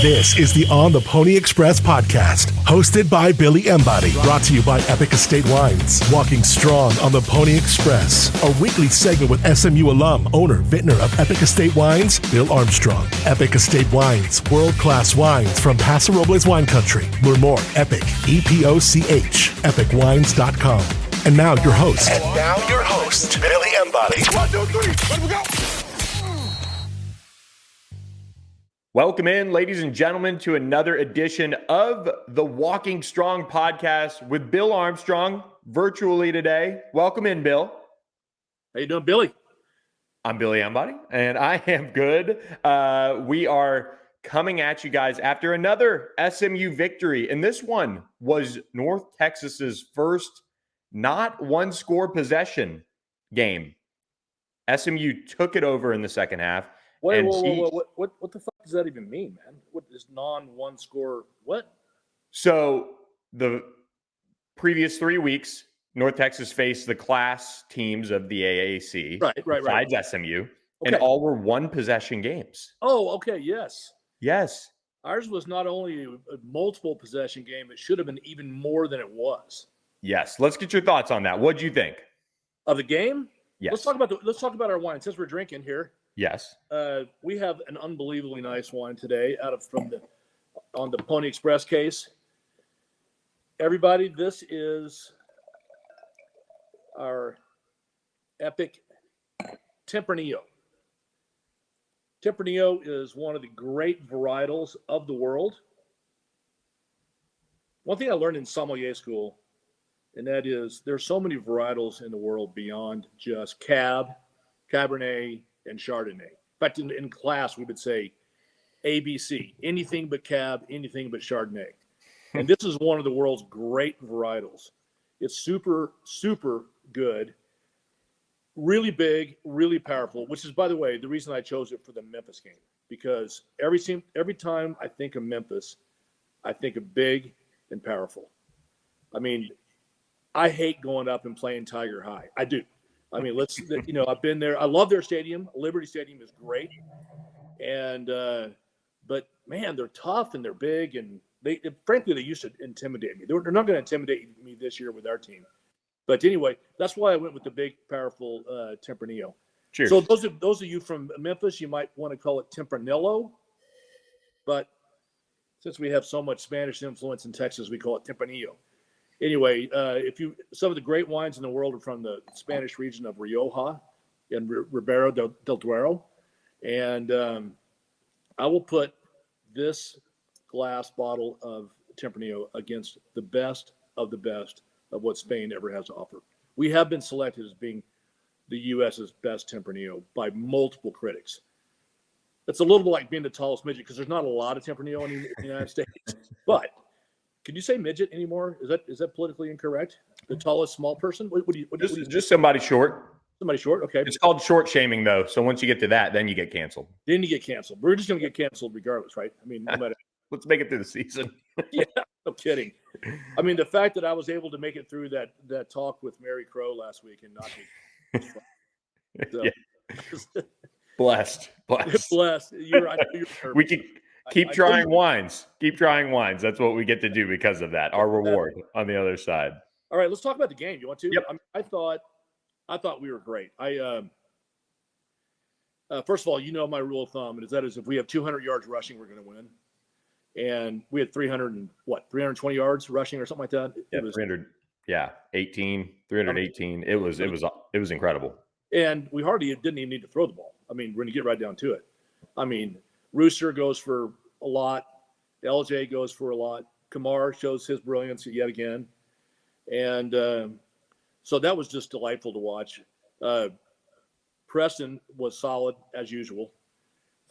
This is the On the Pony Express podcast, hosted by Billy Embody, brought to you by Epic Estate Wines. Walking strong on the Pony Express, a weekly segment with SMU alum, owner, vintner of Epic Estate Wines, Bill Armstrong. Epic Estate Wines, world-class wines from Paso Robles wine country. Learn more, Epic, EPOCH, epicwines.com. And now your host. Billy Embody. 1, 2, 3, let me go. Welcome in, ladies and gentlemen, to another edition of the Walking Strong podcast with Bill Armstrong virtually today. Welcome in, Bill. How you doing, Billy? I'm Billy Embody, and I am good. We are coming at you guys after another SMU victory, and this one was North Texas's first not one-score possession game. SMU took it over in the second half. Wait, what the fuck does that even mean, man? What is non-one score? What? So the previous 3 weeks, North Texas faced the class teams of the AAC, besides SMU, and all were one-possession games. Oh, okay, yes. Yes. Ours was not only a multiple possession game, it should have been even more than it was. Yes. Let's get your thoughts on that. What do you think? Of the game? Yes. Let's talk about our wine since we're drinking here. Yes. We have an unbelievably nice wine today on the Pony Express case. Everybody, this is our Epic Tempranillo. Tempranillo is one of the great varietals of the world. One thing I learned in sommelier school, and that is there's so many varietals in the world beyond just Cab, Cabernet, and Chardonnay. In fact, in class, we would say ABC, anything but Cab, anything but Chardonnay. And this is one of the world's great varietals. It's super, super good, really big, really powerful, which is, by the way, the reason I chose it for the Memphis game, because every time I think of Memphis, I think of big and powerful. I mean, I hate going up and playing Tiger High. I do. I mean, I've been there. I love their stadium. Liberty Stadium is great. And, but man, they're tough and they're big. And frankly, they used to intimidate me. They're not going to intimidate me this year with our team. But anyway, that's why I went with the big, powerful Tempranillo. Cheers. So those of you from Memphis, you might want to call it Tempranillo. But since we have so much Spanish influence in Texas, we call it Tempranillo. Anyway, some of the great wines in the world are from the Spanish region of Rioja and Ribera del Duero. And I will put this glass bottle of Tempranillo against the best of what Spain ever has to offer. We have been selected as being the U.S.'s best Tempranillo by multiple critics. It's a little bit like being the tallest midget because there's not a lot of Tempranillo in the United States. But can you say midget anymore? Is that politically incorrect? The tallest small person? What do you just somebody short. Somebody short? Okay. It's called short shaming, though. So once you get to that, then you get canceled. Then you get canceled. We're just going to get canceled regardless, right? I mean, no matter. Let's make it through the season. Yeah, no kidding. I mean, the fact that I was able to make it through that talk with Mary Crow last week and not be so, yeah. Blessed. You're right. We can keep trying wines. Keep trying wines. That's what we get to do because of that. Our reward on the other side. All right, let's talk about the game. You want to? Yep. I thought we were great. First of all, my rule of thumb is if we have 200 yards rushing, we're going to win. And we had 320 yards rushing or something like that. Yeah, 318. It was incredible. And we hardly didn't even need to throw the ball. I mean, we're going to get right down to it. I mean, Rooster goes for a lot. LJ goes for a lot. Kamar shows his brilliance yet again. And so that was just delightful to watch. Preston was solid as usual.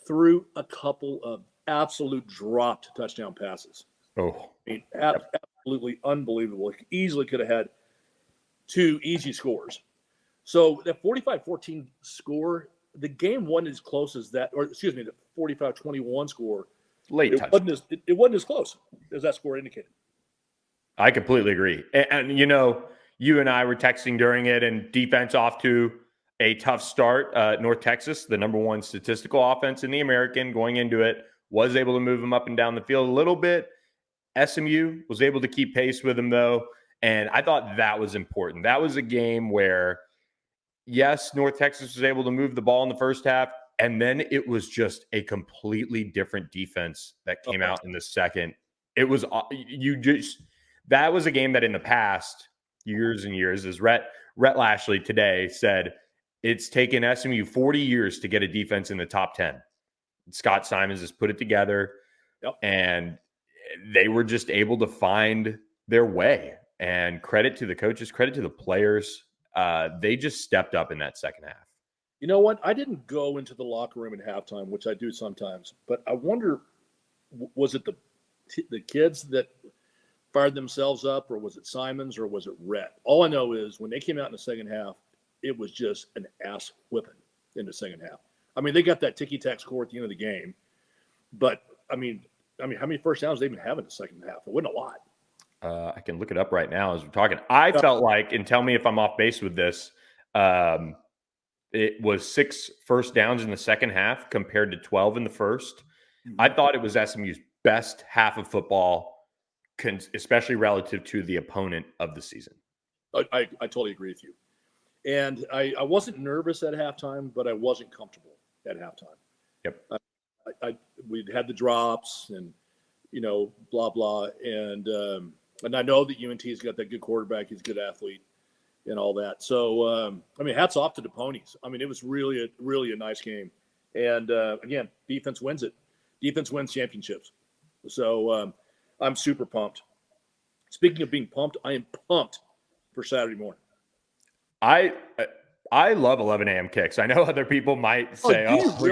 Threw a couple of absolute dropped touchdown passes. Oh, I mean, absolutely unbelievable. Easily could have had 2 easy scores. So that 45-14 score, the game wasn't as close as that, or excuse me, the 45-21 score. It wasn't as close as that score indicated. I completely agree. And you and I were texting during it, and defense off to a tough start. North Texas, the number 1 statistical offense in the American, going into it, was able to move him up and down the field a little bit. SMU was able to keep pace with him, though, and I thought that was important. That was a game where, yes, North Texas was able to move the ball in the first half, and then it was just a completely different defense that came out in the second. It was that was a game that in the past years and years, as Rhett Lashley today said, it's taken SMU 40 years to get a defense in the top 10. Scott Simons has put it together, and they were just able to find their way. And credit to the coaches, credit to the players. They just stepped up in that second half. You know what? I didn't go into the locker room at halftime, which I do sometimes, but I wonder, was it the kids that fired themselves up, or was it Simons, or was it Rhett? All I know is when they came out in the second half, it was just an ass whipping in the second half. I mean, they got that ticky-tack score at the end of the game, but I mean, how many first downs did they even have in the second half? It wasn't a lot. I can look it up right now as we're talking. I felt like, and tell me if I'm off base with this, it was 6 first downs in the second half compared to 12 in the first. Mm-hmm. I thought it was SMU's best half of football, especially relative to the opponent of the season. I totally agree with you. And I wasn't nervous at halftime, but I wasn't comfortable at halftime. Yep. We'd had the drops and, blah, blah. And I know that UNT's got that good quarterback. He's a good athlete and all that. So, hats off to the Ponies. It was really a nice game. And, again, defense wins it. Defense wins championships. So I'm super pumped. Speaking of being pumped, I am pumped for Saturday morning. I love 11 a.m. kicks. I know other people might say, we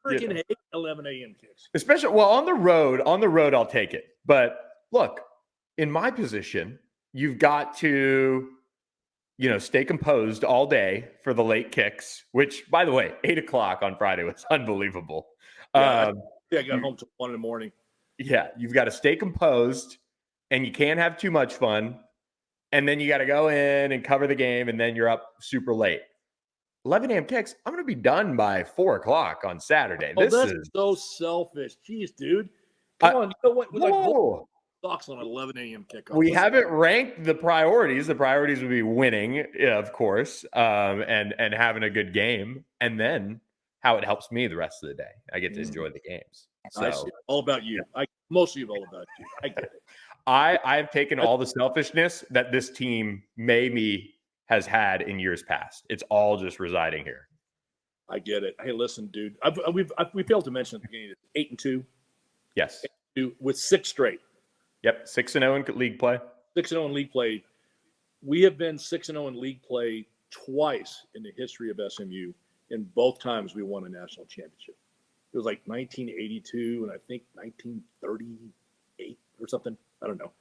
freaking hate 11 a.m. kicks. Especially, on the road, I'll take it. But look, in my position, you've got to, stay composed all day for the late kicks, which, by the way, 8:00 on Friday was unbelievable. Yeah, I got home till 1 a.m. Yeah, you've got to stay composed, and you can't have too much fun. And then you got to go in and cover the game, and then you're up super late. 11 a.m. kicks, I'm going to be done by 4:00 on Saturday. This is so selfish. Jeez, dude. Come on. You know what? Socks on an 11 a.m. kickoff. We haven't ranked the priorities. The priorities would be winning, of course, and having a good game. And then how it helps me the rest of the day. I get to enjoy the games. So, I see. All about you. Mostly all about you. I get it. I've taken all the selfishness that this team maybe has had in years past. It's all just residing here. I get it. Hey, listen, dude. We failed to mention at the beginning 8-2. Yes. 8-2 with 6 straight. Yep, 6-0 in league play. 6-0 in league play. We have been 6-0 in league play twice in the history of SMU, and both times we won a national championship. It was like 1982 and I think 1938 or something. I don't know.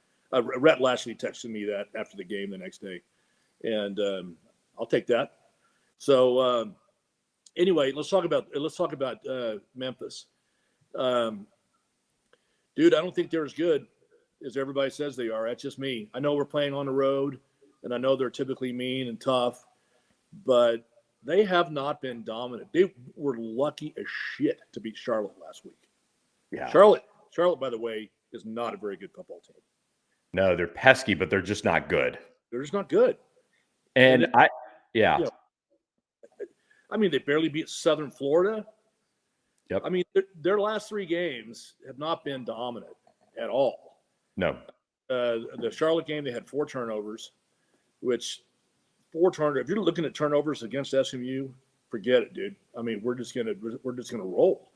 Rhett Lashley texted me that after the game the next day, and I'll take that. So anyway, let's talk about Memphis. Dude, I don't think they're as good as everybody says they are. That's just me. I know we're playing on the road, and I know they're typically mean and tough, but they have not been dominant. They were lucky as shit to beat Charlotte last week. Yeah. Charlotte, by the way, is not a very good football team. No, they're pesky, but they're just not good. They're just not good. And they barely beat Southern Florida. Yep. Their last 3 games have not been dominant at all. No. The Charlotte game, they had 4 turnovers, which 4 turnovers. If you're looking at turnovers against SMU, forget it, dude. We're just gonna roll.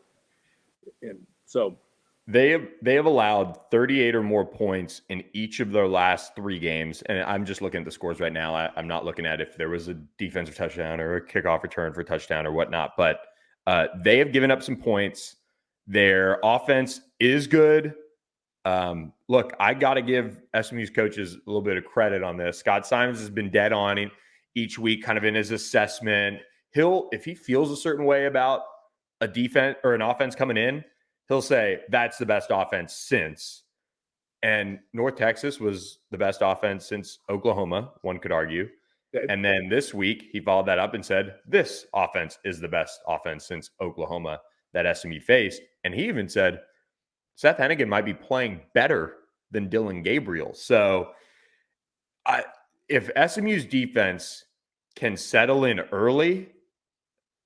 And so they have allowed 38 or more points in each of their last 3 games. And I'm just looking at the scores right now. I'm not looking at if there was a defensive touchdown or a kickoff return for a touchdown or whatnot, but they have given up some points. Their offense is good. Look, I got to give SMU's coaches a little bit of credit on this. Scott Simons has been dead on each week, kind of in his assessment. If he feels a certain way about a defense or an offense coming in, he'll say that's the best offense since. And North Texas was the best offense since Oklahoma, one could argue. And then this week, he followed that up and said, this offense is the best offense since Oklahoma that SMU faced. And he even said, Seth Hennigan might be playing better than Dylan Gabriel. So if SMU's defense can settle in early,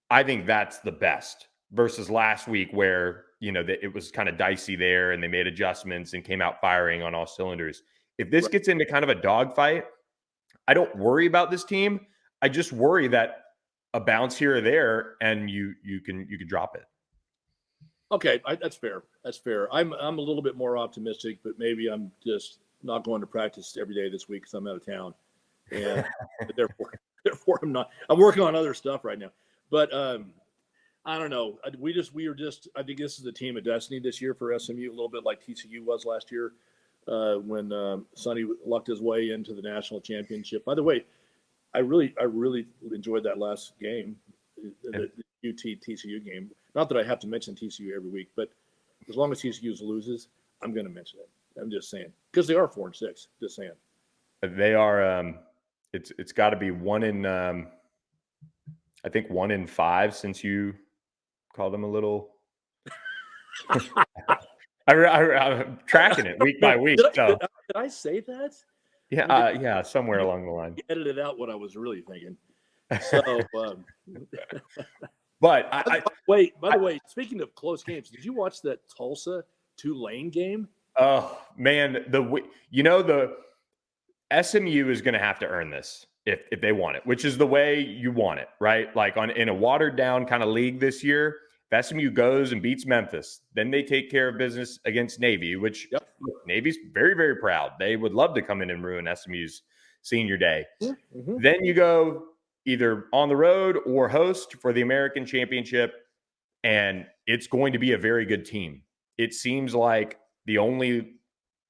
I think that's the best versus last week where, it was kind of dicey there and they made adjustments and came out firing on all cylinders. If this gets into kind of a dogfight, I don't worry about this team. I just worry that a bounce here or there and you can drop it. Okay, that's fair. That's fair. I'm a little bit more optimistic, but maybe I'm just not going to practice every day this week because I'm out of town, and therefore I'm not. I'm working on other stuff right now. But I don't know. We were just. I think this is the team of destiny this year for SMU, a little bit like TCU was last year when Sonny lucked his way into the national championship. By the way, I really enjoyed that last game, the UT TCU game. Not that I have to mention TCU every week, but as long as TCU loses, I'm going to mention it. I'm just saying because they are 4-6. Just saying. They are. It's got to be one in. I think 1 in 5 since you called them a little. I'm tracking it week by week. Did I say that? Yeah, somewhere along the line. You edited out what I was really thinking. So, but by the way, speaking of close games, did you watch that Tulsa Tulane game? Oh man, the SMU is going to have to earn this if they want it, which is the way you want it, right? Like in a watered down kind of league this year, if SMU goes and beats Memphis, then they take care of business against Navy, which Navy's very, very proud. They would love to come in and ruin SMU's senior day. Mm-hmm. Then you go either on the road or host for the American Championship, and it's going to be a very good team. It seems like the only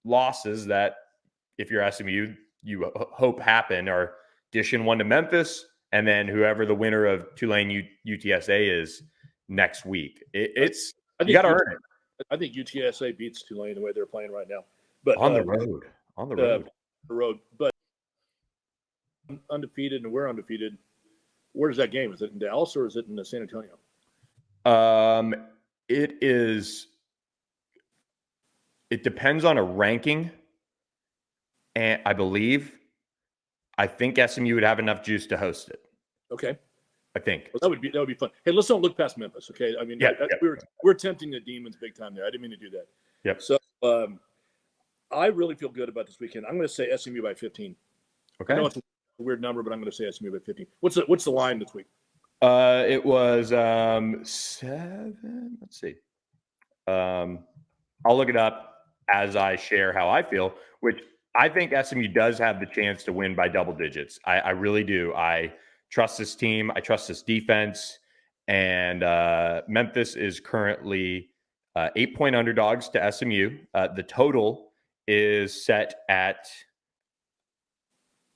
losses that, if you're SMU, you hope happen are dishing one to Memphis, and then whoever the winner of Tulane UTSA is next week. You got to earn it. I think UTSA beats Tulane the way they're playing right now. But on the road. But undefeated, and we're undefeated. Where's that game? Is it in Dallas or is it in San Antonio? It is. It depends on a ranking, and I think SMU would have enough juice to host it. Okay. I think. Well, that would be fun. Hey, let's don't look past Memphis, okay? I mean, we're tempting the demons big time there. I didn't mean to do that. Yep. So I really feel good about this weekend. I'm going to say SMU by 15. Okay. I know it's a weird number, but I'm going to say SMU by 15. What's the line this week? It was 7. Let's see. I'll look it up as I share how I feel, which I think SMU does have the chance to win by double digits. I really do. I trust this team. I trust this defense. And Memphis is currently 8-point underdogs to SMU. The total is set at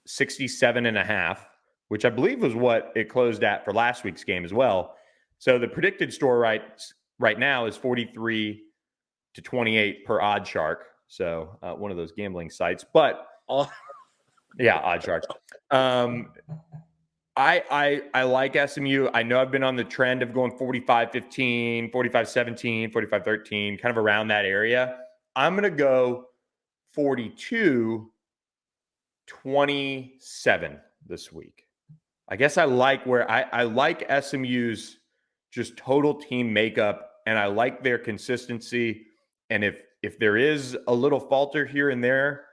67.5, which I believe was what it closed at for last week's game as well. So the predicted score right now is 43-28 per OddsShark. So one of those gambling sites, but yeah, OddsShark. I like SMU. I know I've been on the trend of going 45-15, 45-17, 45-13, kind of around that area. I'm going to go 42-27 this week. I guess I like where I like SMU's just total team makeup, and I like their consistency. And if there is a little falter here and there,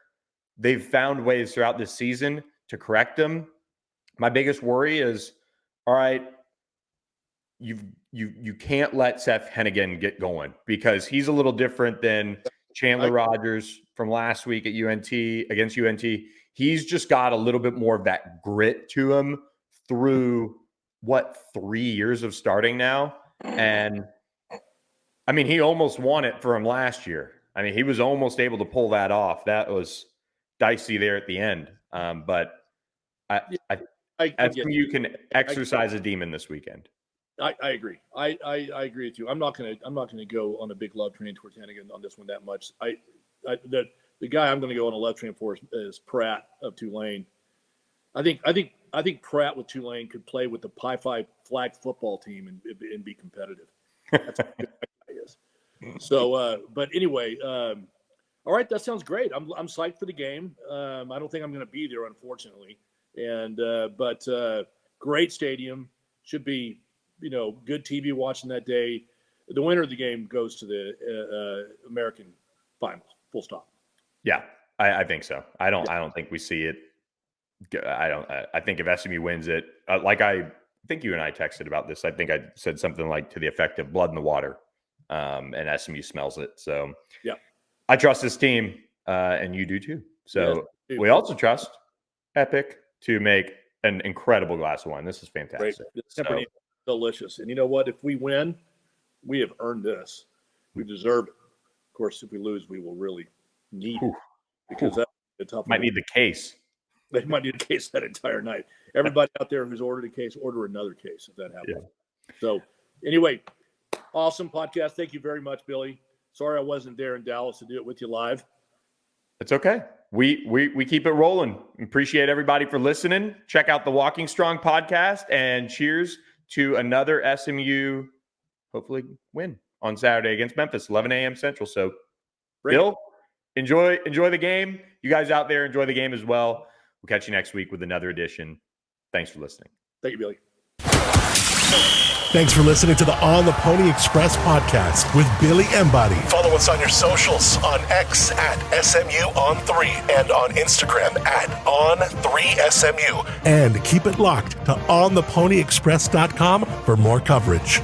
they've found ways throughout this season to correct them. My biggest worry is, all right, you can't let Seth Hennigan get going because he's a little different than Chandler Rogers from last week at against UNT. He's just got a little bit more of that grit to him through 3 years of starting now. And I mean, he almost won it for him last year. I mean, he was almost able to pull that off. That was dicey there at the end. But SMU can exercise a demon this weekend. I agree. I agree with you. I'm not gonna go on a big love train towards Hennigan on this one that much. The guy I'm gonna go on a love train for is Pratt of Tulane. I think Pratt with Tulane could play with the Pi Phi flag football team and be competitive. That's what he is. So, but anyway, all right, that sounds great. I'm psyched for the game. I don't think I'm going to be there, unfortunately, but great stadium. Should be, good TV watching that day. The winner of the game goes to the American Finals. Full stop. Yeah, I think so. I don't think we see it. I think if SMU wins it, like I think you and I texted about this. I think I said something like to the effect of blood in the water, and SMU smells it. So yeah, I trust this team, and you do too. So we also trust Epic to make an incredible glass of wine. This is fantastic. Tempranillo, delicious. And you know what? If we win, we have earned this. We deserve it. Of course, if we lose, we will really need it because that's a tough. Might need the case. They might need a case that entire night. Everybody out there who's ordered a case, order another case if that happens. Yeah. So anyway, awesome podcast. Thank you very much, Billy. Sorry I wasn't there in Dallas to do it with you live. It's okay. We keep it rolling. Appreciate everybody for listening. Check out the Walking Strong podcast, and cheers to another SMU hopefully win on Saturday against Memphis, 11 a.m. Central. So, Bill, enjoy the game. You guys out there, enjoy the game as well. We'll catch you next week with another edition. Thanks for listening. Thank you, Billy. Thanks for listening to the On the Pony Express podcast with Billy Embody. Follow us on your socials on X at SMU_on3 and on Instagram at On3SMU. And keep it locked to OnThePonyExpress.com for more coverage.